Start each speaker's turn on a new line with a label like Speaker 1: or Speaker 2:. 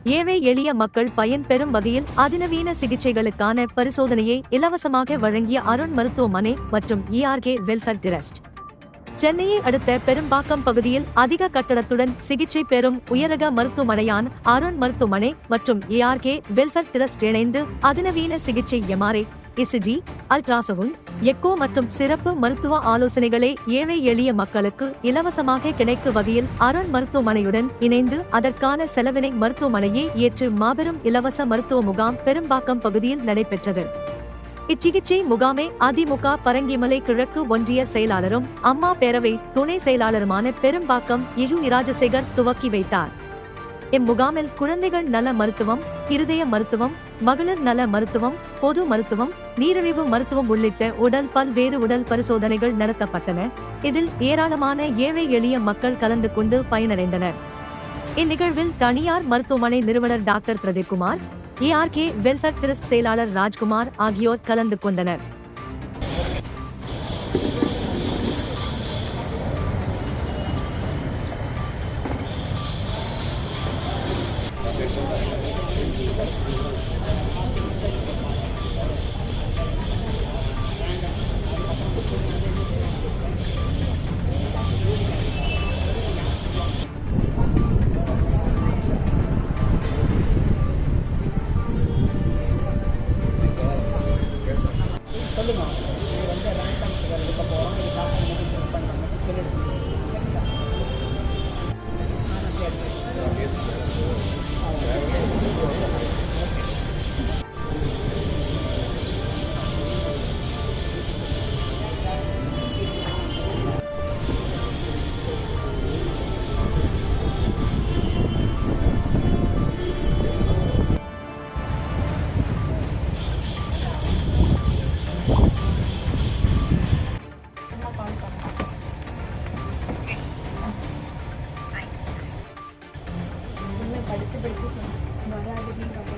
Speaker 1: ஏழை எளிய மக்கள் பயன்பெறும் வகையில் அதிநவீன சிகிச்சைகளுக்கான பரிசோதனையை இலவசமாக வழங்கிய அருண் மருத்துவமனை மற்றும் ERK வெல்ஃபேர் டிரஸ்ட். சென்னையை அடுத்த பெரும்பாக்கம் பகுதியில் அதிக கட்டடத்துடன் சிகிச்சை பெறும் உயரக மருத்துவமனையான அருண் மருத்துவமனை மற்றும் ERK வெல்ஃபேர் டிரஸ்ட் இணைந்து அதிநவீன சிகிச்சை MRI, ECG, அல்ட்ராசவுண்ட், எக்கோ மற்றும் சிறப்பு மருத்துவ ஆலோசனைகளை ஏழை எளிய மக்களுக்கு இலவசமாக கிடைக்கும் வகையில் அருண் மருத்துவமனையுடன் இணைந்து அதற்கான செலவினை மருத்துவமனையே ஏற்று மாபெரும் இலவச மருத்துவ முகாம் பெரும்பாக்கம் பகுதியில் நடைபெற்றது. இச்சிகிச்சை முகாமை அதிமுக பரங்கிமலை கிழக்கு ஒன்றிய செயலாளரும் அம்மா பேரவை துணை செயலாளருமான பெரும்பாக்கம் இரு ராஜசேகர் துவக்கி வைத்தார். இம்முகாமில் குழந்தைகள் நல மருத்துவம், இருதய மருத்துவம், மகளிர் நல மருத்துவம், பொது மருத்துவம், நீரிழிவு மருத்துவம் உள்ளிட்ட பல்வேறு உடல் பரிசோதனைகள் நடத்தப்பட்டன. இதில் ஏராளமான ஏழை எளிய மக்கள் கலந்து கொண்டு பயனடைந்தனர். இந்நிகழ்வில் தனியார் மருத்துவமனை நிறுவனர் doctor Pradeepkumar, ERK welfare trust செயலாளர் ராஜ்குமார் ஆகியோர் கலந்து கொண்டனர்.
Speaker 2: சொல்லுங்க, இது வந்து ரேண்டம் சுகர் எடுக்க போகிறோம், இதுக்காக இன்னைக்கு செக் பண்ணுறோம்னு சொல்லிடுங்க. படிச்சு வராது.